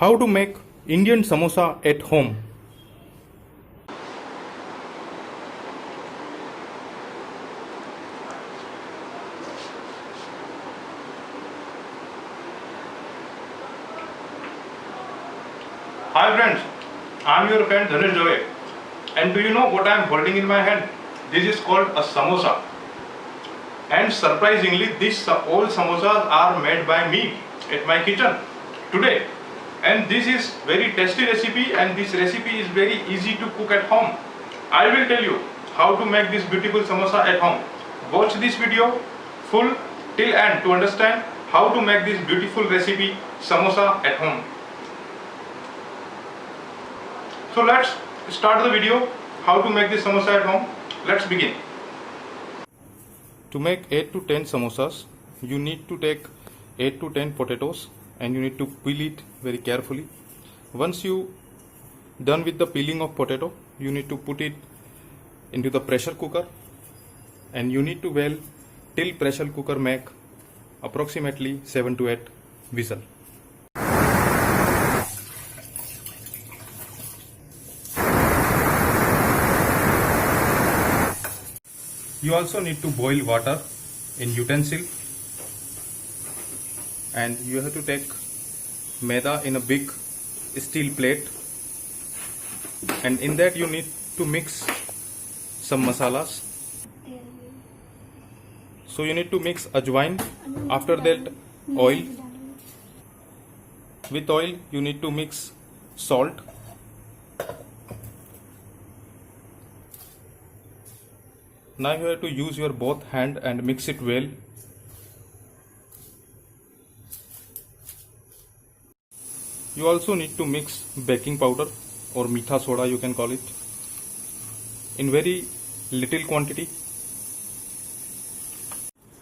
How to make Indian samosa at home. Hi friends, I am your friend Dhanush Dave. And do you know what I am holding in my hand? This is called a samosa. And surprisingly, all samosas are made by me at my kitchen today. And this is very tasty recipe, and this recipe is very easy to cook at home. I will tell you how to make this beautiful samosa at home. Watch this video full till end to understand how to make this beautiful recipe samosa at home. So let's start the video how to make this samosa at home. Let's begin. To make 8 to 10 samosas, you need to take 8 to 10 potatoes and you need to peel it very carefully. Once you done with the peeling of potato, you need to put it into the pressure cooker and you need to boil till pressure cooker make approximately 7 to 8 whistle. You also need to boil water in utensil, and you have to take maida in a big steel plate, and in that you need to mix some masalas. So you need to mix ajwain, after that oil. With oil you need to mix salt. Now you have to use your both hand and mix it well. You also need to mix baking powder or meetha soda, you can call it, in very little quantity.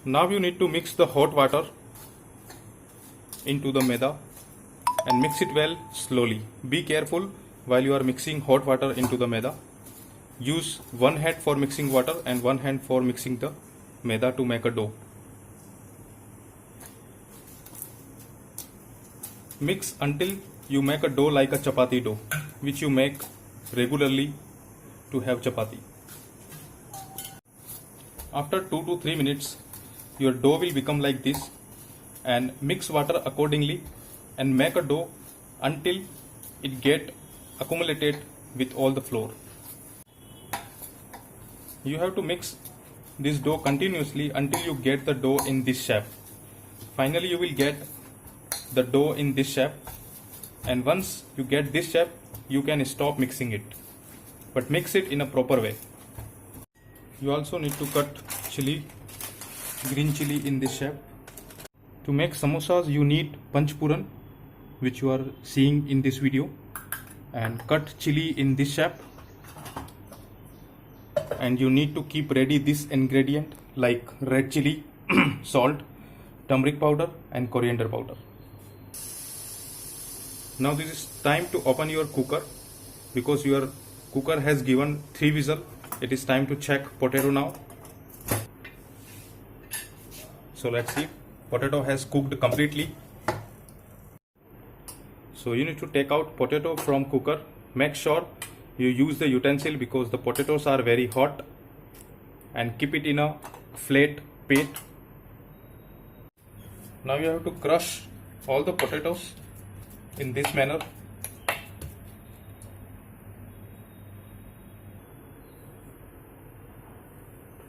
Now you need to mix the hot water into the maida and mix it well slowly. Be careful while you are mixing hot water into the maida. Use one hand for mixing water and one hand for mixing the maida to make a dough. Mix until you make a dough like a chapati dough, which you make regularly to have chapati. After 2 to 3 minutes, your dough will become like this, and mix water accordingly and make a dough until it get accumulated with all the flour. You have to mix this dough continuously until you get the dough in this shape. Finally you will get the dough in this shape, and once you get this shape you can stop mixing it, but mix it in a proper way. You also need to cut chili, green chili, in this shape. To make samosas you need panchpuran, which you are seeing in this video, and cut chili in this shape. And you need to keep ready this ingredient like red chili, salt, turmeric powder and coriander powder. Now this is time to open your cooker, because your cooker has given 3 whistles. It is time to check potato now. So let's see, potato has cooked completely. So you need to take out potato from cooker. Make sure you use the utensil because the potatoes are very hot, and keep it in a flat plate. Now you have to crush all the potatoes in this manner.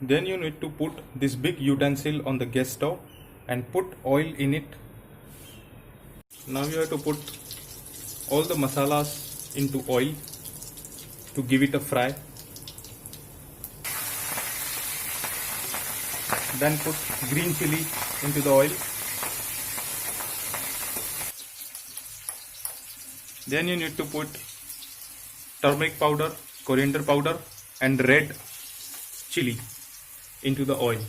Then you need to put this big utensil on the gas stove and put oil in it. Now you have to put all the masalas into oil to give it a fry. Then put green chili into the oil. Then you need to put turmeric powder, coriander powder and red chili into the oil,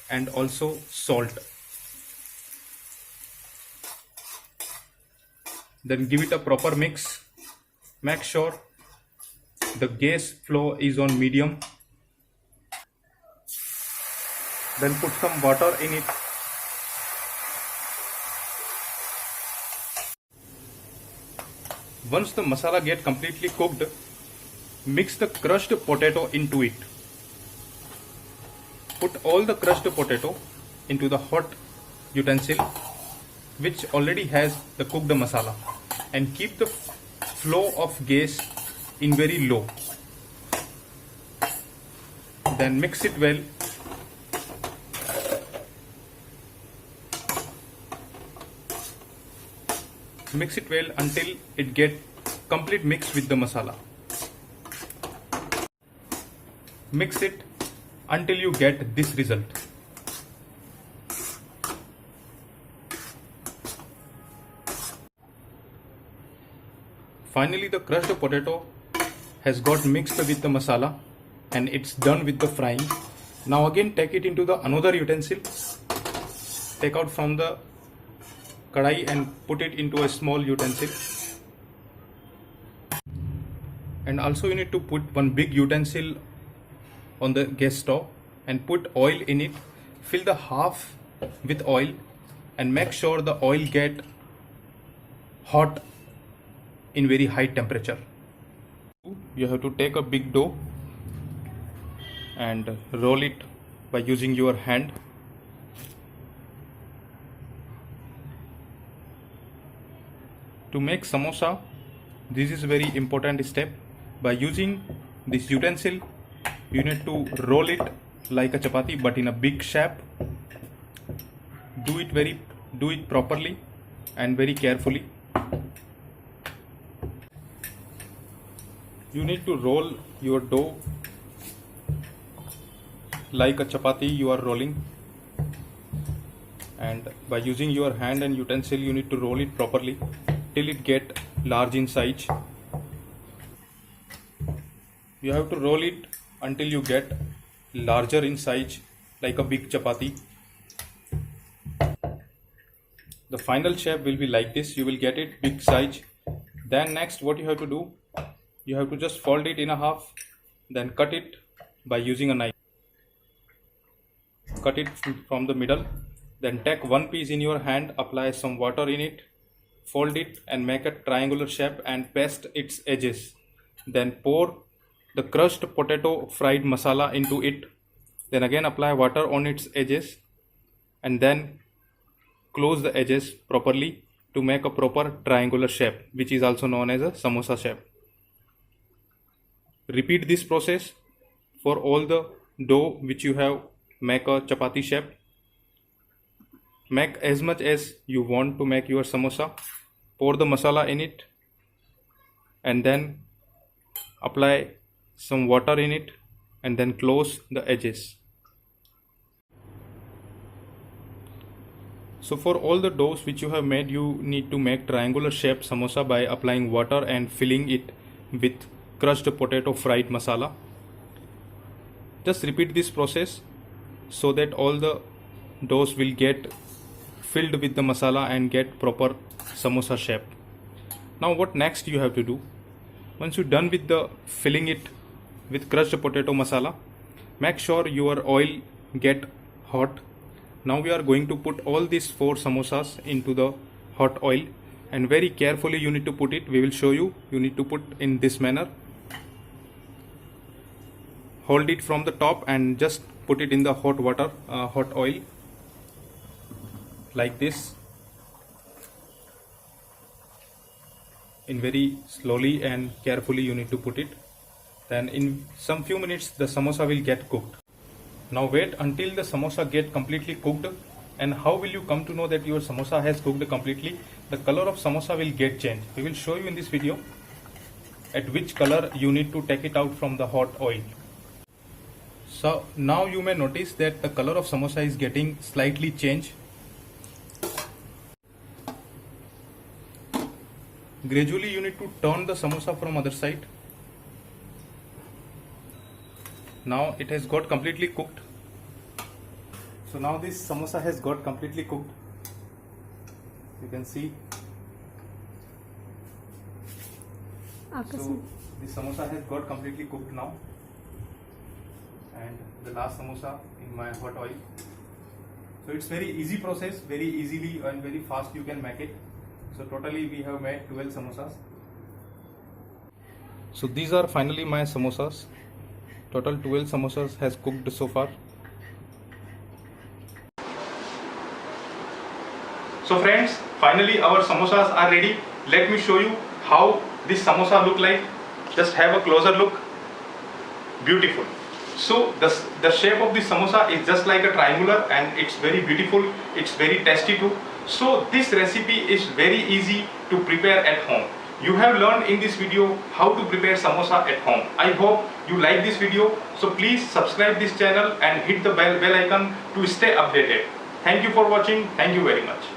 and also salt. Then give it a proper mix. Make sure the gas flow is on medium. Then put some water in it Once the masala get completely cooked, mix the crushed potato into it. Put all the crushed potato into the hot utensil which already has the cooked masala, and keep the flow of gas in very low. Then mix it well. Mix it well until it get complete mix with the masala. Mix it until you get this result. Finally, the crushed potato has got mixed with the masala and it's done with the frying. Now again take it into the another utensil. Take out from the kadai and put it into a small utensil. And also you need to put one big utensil on the gas stove and put oil in it. Fill the half with oil and make sure the oil get hot in very high temperature. You have to take a big dough and roll it by using your hand. To make samosa, this is a very important step. By using this utensil, you need to roll it like a chapati but in a big shape. Do it properly and very carefully. You need to roll your dough like a chapati you are rolling, and by using your hand and utensil you need to roll it properly till it get large in size. You have to roll it until you get larger in size like a big chapati. The final shape will be like this. You will get it big size. Then next what you have to do, you have to just fold it in a half, then cut it by using a knife. Cut it from the middle, then take one piece in your hand, apply some water in it, fold it and make a triangular shape and paste its edges. Then pour the crushed potato fried masala into it, then again apply water on its edges and then close the edges properly to make a proper triangular shape, which is also known as a samosa shape. Repeat this process for all the dough which you have make a chapati shape. Make as much as you want to make your samosa. Pour the masala in it and then apply some water in it and then close the edges. So for all the doughs which you have made, you need to make triangular shaped samosa by applying water and filling it with crushed potato fried masala. Just repeat this process so that all the doughs will get filled with the masala and get proper samosa shape. Now what next you have to do? Once you're done with the filling it with crushed potato masala, make sure your oil get hot. Now we are going to put all these 4 samosas into the hot oil and very carefully you need to put it. We will show you. You need to put in this manner. Hold it from the top and just put it in the hot water, hot oil like this. In very slowly and carefully you need to put it. Then in some few minutes the samosa will get cooked. Now wait until the samosa get completely cooked. And how will you come to know that your samosa has cooked completely? The color of samosa will get changed. We will show you in this video at which color you need to take it out from the hot oil. So now you may notice that the color of samosa is getting slightly changed. Gradually you need to turn the samosa from other side. Now it has got completely cooked. So now this samosa has got completely cooked. You can see. So this samosa has got completely cooked now. And the last samosa in my hot oil. So it's very easy process, very easily and very fast you can make it. So totally we have made 12 samosas. So these are finally my samosas. Total 12 samosas has cooked so far. So friends, finally our samosas are ready. Let me show you how this samosa look like. Just have a closer look. Beautiful. So the shape of this samosa is just like a triangular, and it's very beautiful. It's very tasty too. So this recipe is very easy to prepare at home. You have learned in this video how to prepare samosa at home. I hope you like this video. So please subscribe this channel and hit the bell icon to stay updated. Thank you for watching. Thank you very much.